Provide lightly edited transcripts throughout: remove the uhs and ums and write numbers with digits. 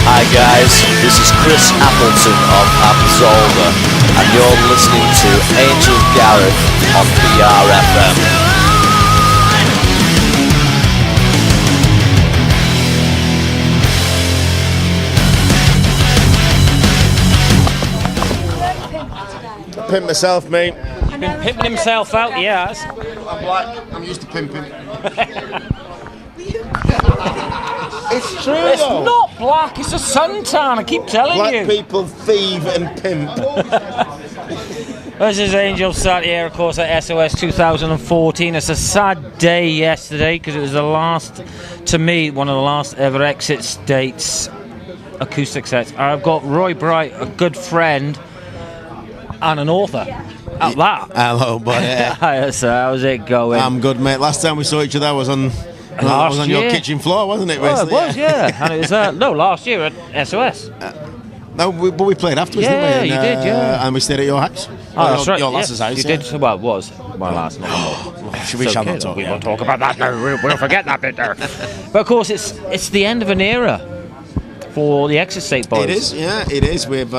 Hi guys, this is Chris Appleton of Absolver, and you're listening to Angel Gareth on BRFM. Pimp myself, mate. He's been pimping himself out, he has. I'm black. I'm used to pimping. It's true, It's though. not black, it's a suntan, I keep telling Black you. people thieve and pimp. This is Angel sat here, of course, at SOS 2014. It's a sad day yesterday because it was the last, to me, one of the last ever exit states, acoustic sets. I've got Roy Bright, a good friend, and an author. At that. Hello, buddy. Hi, sir, how's it going? I'm good, mate. Last time we saw each other was on Last your year. kitchen floor, wasn't it? Well, it basically? was, yeah. And it was, last year at SOS. No, but we played afterwards, Yeah, didn't we? you did, yeah. And we stayed at your house. Oh, that's right. Your lass's yeah, house. You did. Well, it was my last night. Should we shall not talk? We won't talk about that. No, we'll forget that bit there. But of course, it's the end of an era for the Exit State boys. It is, yeah, it is. We've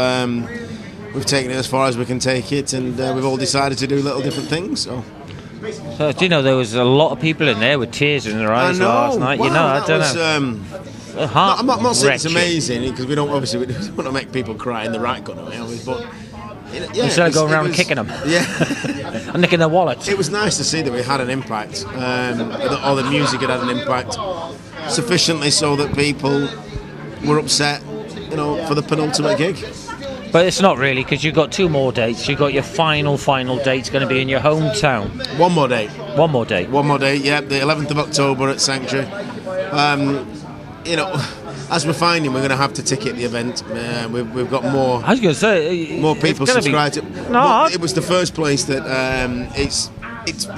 taken it as far as we can take it, and we've all decided to do little different things. So, do you know there was a lot of people in there with tears in their eyes last night? Wow, you know, I don't know. I'm not saying it's Wretched. amazing because we don't want to make people cry in the right kind of way, but yeah, Instead of going around and kicking them, yeah, and nicking their wallets. it was nice to see that we had an impact, or the music had an impact sufficiently so that people were upset, for the penultimate gig. But it's not really, because you've got two more dates. You've got your final date's going to be in your hometown. One more day. One more date. Yeah, the 11th of October at Sanctuary. As we're finding, we're going to have to ticket the event. We've got more. I was going to say More people subscribe to. No, it was the first place that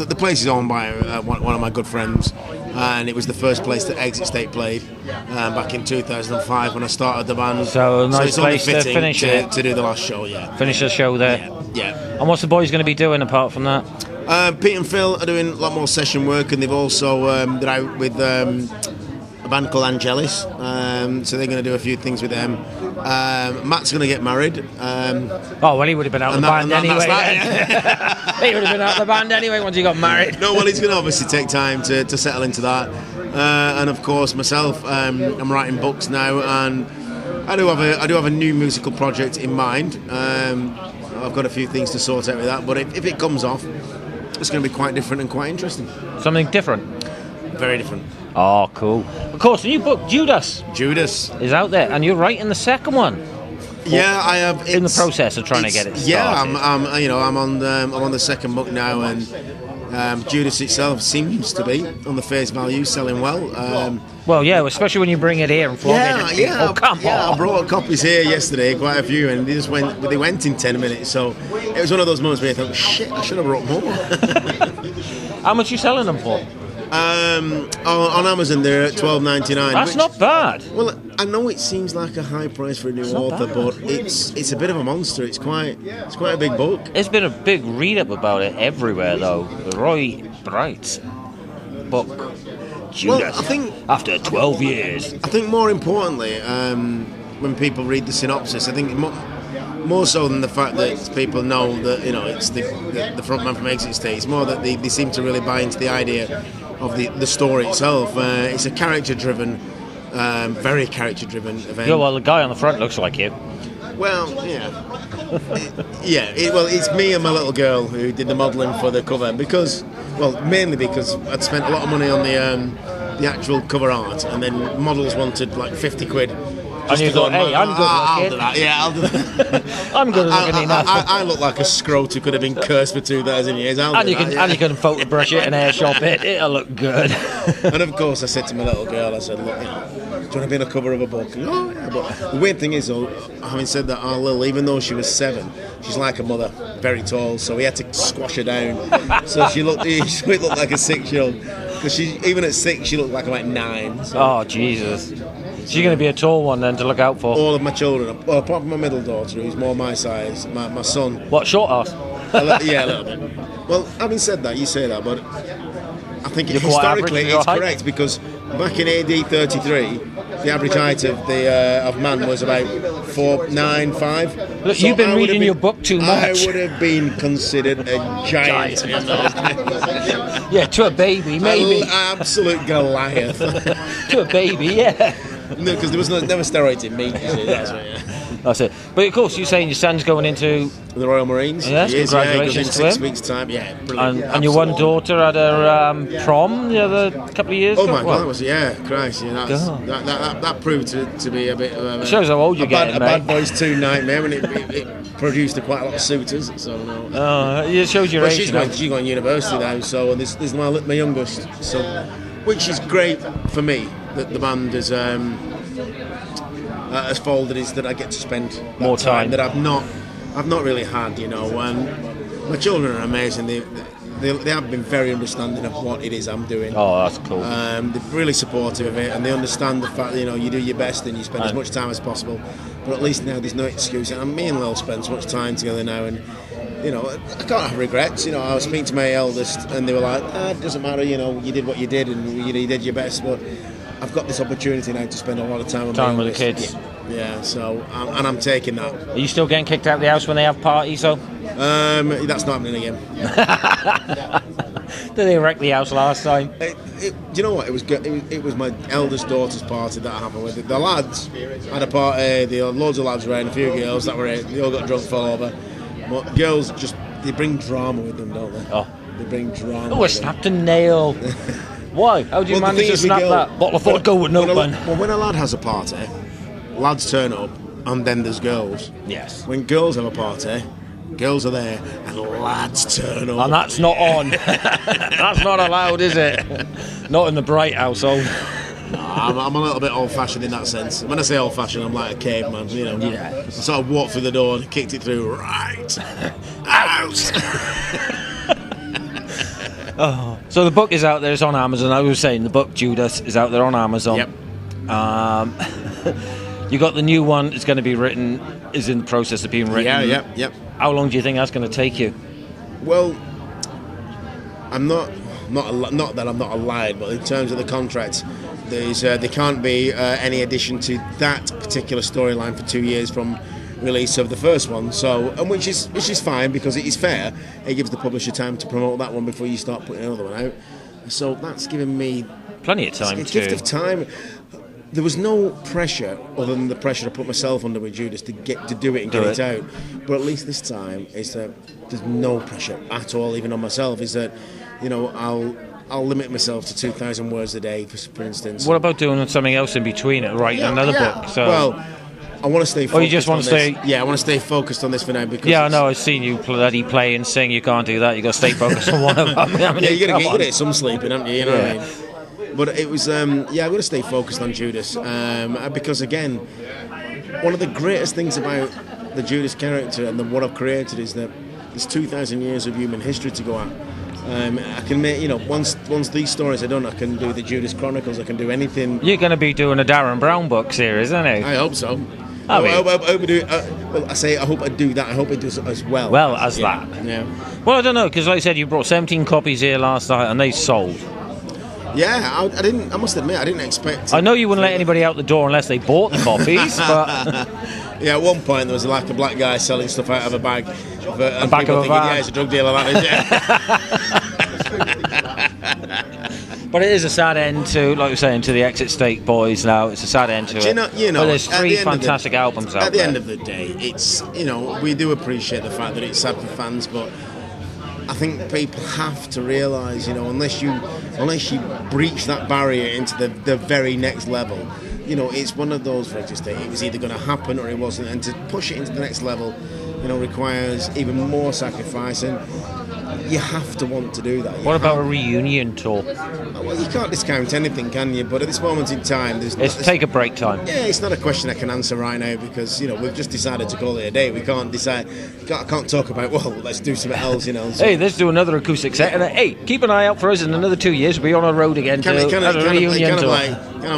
the place is owned by one of my good friends, and it was the first place that Exit State played back in 2005 when I started the band. So a nice it's only place to fitting finish it. to do the last show. Yeah, Finish the show there. yeah. And what's the boys going to be doing apart from that? Pete and Phil are doing a lot more session work, and they've also they're out with a band called Angelis, so they're going to do a few things with them. Matt's going to get married. Well, he would have been out of the band anyway. He would have been out of the band anyway once he got married. No, well, he's going to obviously take time to settle into that. And of course, myself, I'm writing books now, and I do have a new musical project in mind. I've got a few things to sort out with that, but if it comes off, it's going to be quite different and quite interesting. Something different. Very different. Oh, cool. Of course, the new book, Judas, is out there, and you're writing the second one. Yeah, I have. In the process of trying to get it started. Yeah, I'm on the second book now, and Judas itself seems to be, on the face value, selling well. Well, yeah, especially when you bring it here and flog it. Yeah. Oh, come on. I brought copies here yesterday, quite a few, and they went in 10 minutes. So it was one of those moments where I thought, shit, I should have brought more. How much are you selling them for? On Amazon they're at $12.99. That's not bad. Well, I know it seems like a high price for a new author, but it's a bit of a monster. It's quite a big book. There's been a big read-up about it everywhere, though. Roy Bright's book, Judas, Well, I think after 12 years. I think more importantly, when people read the synopsis, I think more so than the fact that people know that it's the frontman from Exit State, it's more that they seem to really buy into the idea of the story itself. It's a character-driven, very character-driven event. Yeah, well, the guy on the front looks like you. Well, yeah. It's me and my little girl who did the modelling for the cover mainly because I'd spent a lot of money on the actual cover art, and then models wanted like 50 quid. And you thought, hey, I'm good I'll looking. do that. Yeah, I'll do that. I'm good looking enough. I look like a scrote who could have been cursed for 2,000 years. And you can photobrush it and airshow it. It'll look good. And of course, I said to my little girl, I said, look, do you want to be on a cover of a book? Oh, yeah. But the weird thing is, though, having said that, our Lil, even though she was 7, she's like a mother, very tall, so we had to squash her down. So she looked like a 6-year-old. Because even at 6, she looked like about 9. So. Oh, Jesus. She's going to be a tall one then to look out for. All of my children, well, apart from my middle daughter, who's more my size, my son. What, short ass? Yeah, a little bit. Well, having said that, you say that, but I think You're historically average, it's correct because back in AD 33, the average height of man was about 4'9", 5". Look, So you've been I would reading have your book too much. I would have been considered a giant. in those days. Yeah, to a baby, maybe. Absolute Goliath. To a baby, yeah. No, because there was never steroids in meat. You see, that's right. Yeah. That's it. But of course, you're saying your son's going into... The Royal Marines. Yes, He is, congratulations he goes to in 6 him. weeks' time. Yeah, brilliant. And your one daughter had her prom the other couple of years Oh ago? my What? God, that was Christ, that proved to be a bit of a... Shows how old you're getting, a bad mate. boys 2 nightmare, and it produced quite a lot of suitors. So no. It shows your Well, age. she's going to university now, so this is my youngest, so which is great for me that the band has folded, is that I get to spend that More time. that I've not really had, and my children are amazing. They have been very understanding of what it is I'm doing. Oh, that's cool. They're really supportive of it, and they understand the fact that you do your best and you spend as much time as possible. But at least now there's no excuse. And me and Lil spend so much time together now, and I can't have regrets. I was speaking to my eldest, and they were like, "It doesn't matter. You did what you did, and you did your best." But I've got this opportunity now to spend a lot of time with the kids. Yeah. So I'm taking that. Are you still getting kicked out of the house when they have parties, though? That's not happening again. Did they wreck the house last time? Do you know what? It was good. It was my eldest daughter's party that happened with it. The lads had a party. There were loads of lads around, a few girls that were it. They all got drunk, fell over. But girls they bring drama with them, don't they? Oh, they bring drama. Oh, I snapped a nail. Why? How do you manage to snap that? Bottle of vodka with no bun. Well, when a lad has a party, lads turn up, and then there's girls. Yes. When girls have a party, girls are there, and lads turn up. And that's not on. That's not allowed, is it? Not in the Bright household. I'm a little bit old-fashioned in that sense. When I say old-fashioned, I'm like a caveman, Yeah. I sort of walked through the door, kicked it through, right, out. Oh. So the book is out there. It's on Amazon. I was saying the book Judas is out there on Amazon. Yep. You got the new one. It's going to be written. Is in the process of being written. Yeah. Yep. How long do you think that's going to take you? Well, I'm not that I'm not a liar, but in terms of the contract, there can't be any addition to that particular storyline for 2 years from release of the first one. So, and which is fine, because it is fair. It gives the publisher time to promote that one before you start putting another one out. So that's given me plenty of time. It's a gift of time. There was no pressure other than the pressure I put myself under with Judas to get to do it and get it out. But at least this time is that there's no pressure at all, even on myself. Is that I'll limit myself to 2,000 words a day, for instance. What about doing something else in between it, writing another book? So. Well, I want to stay focused. Oh, you just want to stay? Yeah, I want to stay focused on this for now, because I know. I've seen you bloody play and sing. You can't do that. You got to stay focused on one of them. You're going to get some sleeping, haven't you? You know what I mean? But it was, I'm going to stay focused on Judas, because again, one of the greatest things about the Judas character and what I've created is that there's 2,000 years of human history to go at. I can make, once these stories are done, I can do the Judas Chronicles. I can do anything. You're going to be doing a Darren Brown book series, aren't you? I hope so. I hope I do. I say I hope I do that. I hope it does as well. Well as that. Yeah. Well, I don't know, because like I said, you brought 17 copies here last night, and they sold. Yeah, I didn't. I must admit, I didn't expect. I know you wouldn't let anybody out the door unless they bought the copies, but yeah, at one point there was like a black guy selling stuff out of a bag. The back of a van. Yeah, he's a drug dealer. But it is a sad end to, like we're saying, to the Exit State boys now. It's a sad end to it. But there's 3 fantastic albums out there. At the end of the day, it's, we do appreciate the fact that it's sad for fans, but I think people have to realise, unless you breach that barrier into the very next level, it's one of those for Exit State. It was either going to happen or it wasn't, and to push it into the next level, requires even more sacrifice, and you have to want to do that. What about a reunion tour? Well, you can't discount anything, can you? But at this moment in time, take a break time. Yeah, it's not a question I can answer right now, because we've just decided to call it a day. We can't decide. I can't talk about, well, let's do something else. So. Hey, let's do another acoustic set, and hey, keep an eye out for us in another 2 years. We'll be on a road again. Kind of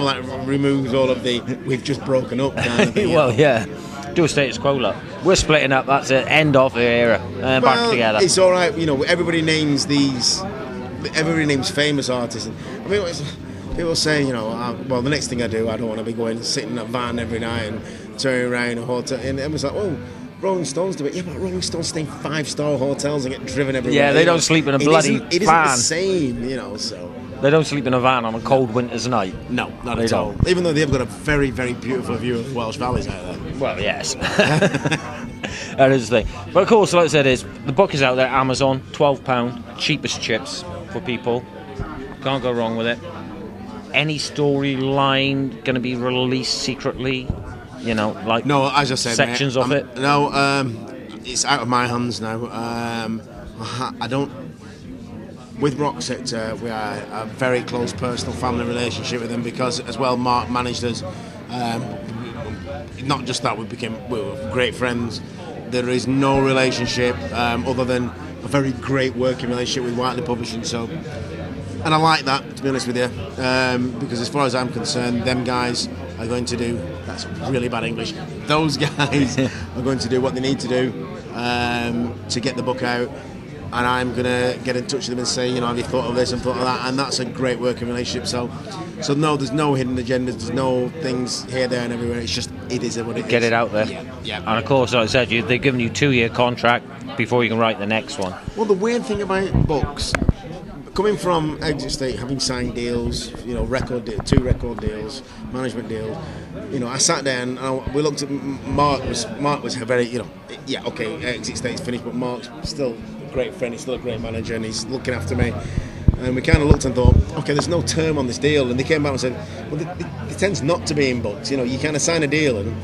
like removes all of the we've just broken up kind of thing. Well, yeah. Do a status quo, look. We're splitting up. That's it. End of the era. Back together. It's all right. Everybody names famous artists. And, I mean, people say, you know, well, the next thing I do, I don't want to be going sitting in a van every night and turning around a hotel. And everyone's like, oh, Rolling Stones do it. Yeah, but Rolling Stones stay in 5-star hotels and get driven everywhere. Yeah, they don't sleep in a bloody van. It isn't the same, you know, so. They don't sleep in a van on a cold winter's night. No, not They at all. don't. Even though they've got a very, very beautiful view of the Welsh valleys out there. Well, yes. That is the thing. But of course, like I said, the book is out there, Amazon, £12, cheapest chips for people. Can't go wrong with it. Any storyline going to be released secretly? You know, like No, as I said, sections mate, of it? No, it's out of my hands now. I don't. With Rock Sector, we are a very close personal family relationship with them because, as well, Mark managed us. Not just that, we were great friends. There is no relationship other than a very great working relationship with Whiteley Publishing. So, and I like that, to be honest with you, because as far as I'm concerned, them guys are going to do. That's really bad English. Those guys are going to do what they need to do to get the book out. And I'm going to get in touch with them and say, you know, have you thought of this and thought of that? And that's a great working relationship. So no, there's no hidden agendas. There's no things here, there and everywhere. It's just, it is what it is. Get it out there. Yeah. And of course, like I said, they're giving you a 2-year contract before you can write the next one. Well, the weird thing about books, coming from Exit State, having signed deals, you know, 2 record deals, management deals, you know, I sat down and we looked at Mark was a very, you know, yeah, okay, Exit State's finished, but Mark's still a great friend, he's still a great manager and he's looking after me. And we kind of looked and thought, okay, there's no term on this deal. And they came back and said, well, it tends not to be in books. You know, you kind of sign a deal and,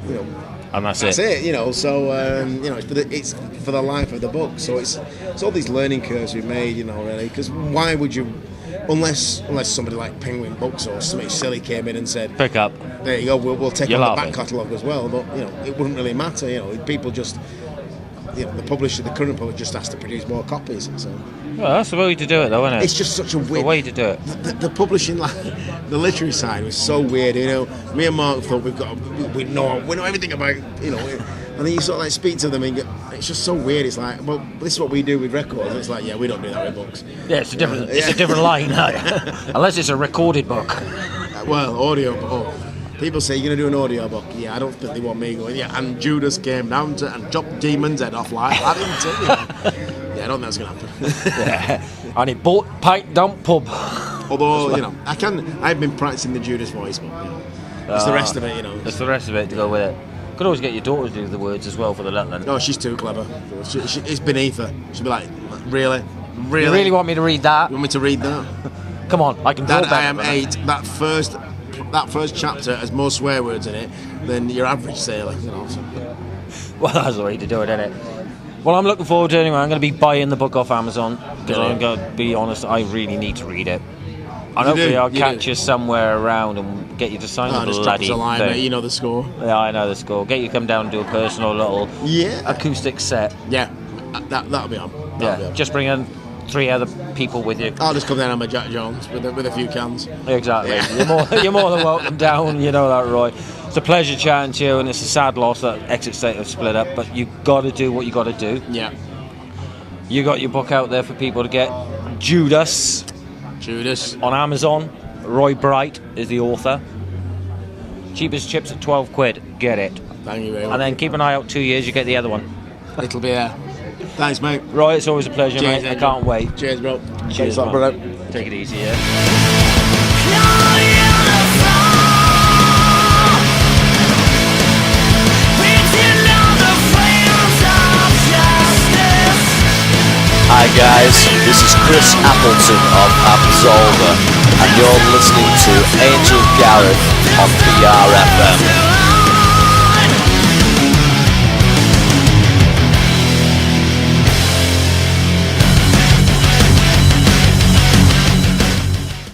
you know, And that's it. You know, so you know, it's for the life of the book. So it's all these learning curves we've made, you know, really. Because why would you, unless somebody like Penguin Books or somebody silly came in and said, Pick up. there you go, we'll take You're on the laughing. back catalogue as well. But you know, it wouldn't really matter. You know, people just, you know, the current publisher just has to produce more copies. So Well, that's the way to do it, though, isn't it? it's just such a the weird way to do it. The publishing, like the literary side, was so weird. You know, me and Mark thought we know everything about, you know, and then you sort of like speak to them and it's just so weird. It's like, well, this is what we do with records. It's like, yeah, we don't do that with books. Yeah, it's a different line, unless it's a recorded book. Well, audio. Oh, people say you're gonna do an audio book. Yeah, I don't think they want me going. Yeah, and Judas came down and chopped Demon's head off like Paddington. Yeah, I don't think that's gonna happen. Yeah. And he bought Pint Dump Pub. Although, you know, I've been practicing the Judas voice, but you know, it's the rest of it, you know. It's the rest of it to go with it. Could always get your daughter to do the words as well for the Letland. No, she's too clever. It's beneath her. She'll be like, really? You really want me to read that? You want me to read that? Come on, I can draw Dad, better I am than 8. That first chapter has more swear words in it than your average sailor, you know. So. Well, that's the way to do it, isn't it? Well, I'm looking forward to it anyway. I'm going to be buying the book off Amazon because I'm going to be honest, I really need to read it. And hopefully I'll catch you somewhere around and get you to sign the Just drop us bloody a line, thing. mate. You know the score. Yeah, I know the score. Get you to come down and do a personal little acoustic set. Yeah, that'll be on. That'll be on. Just bring in 3 other people with you. I'll just come down on my Jack Jones with a few cans. Exactly. Yeah. You're more than welcome down. You know that, Roy. It's a pleasure chatting to you, and it's a sad loss that Exit State have split up. But you got to do what you got to do. Yeah. You got your book out there for people to get. Judas on Amazon. Roy Bright is the author. Cheapest chips at £12. Get it. Thank you very much. And then keep an eye out 2 years. You get the other one. It'll be there. Thanks, mate. Roy, it's always a pleasure, Cheers, mate. Angel. I can't wait. Cheers, bro. Cheers, man. brother. Take it easy, yeah. Hi guys, this is Chris Appleton of Absolver, and you're listening to Angel Gareth on PRFM.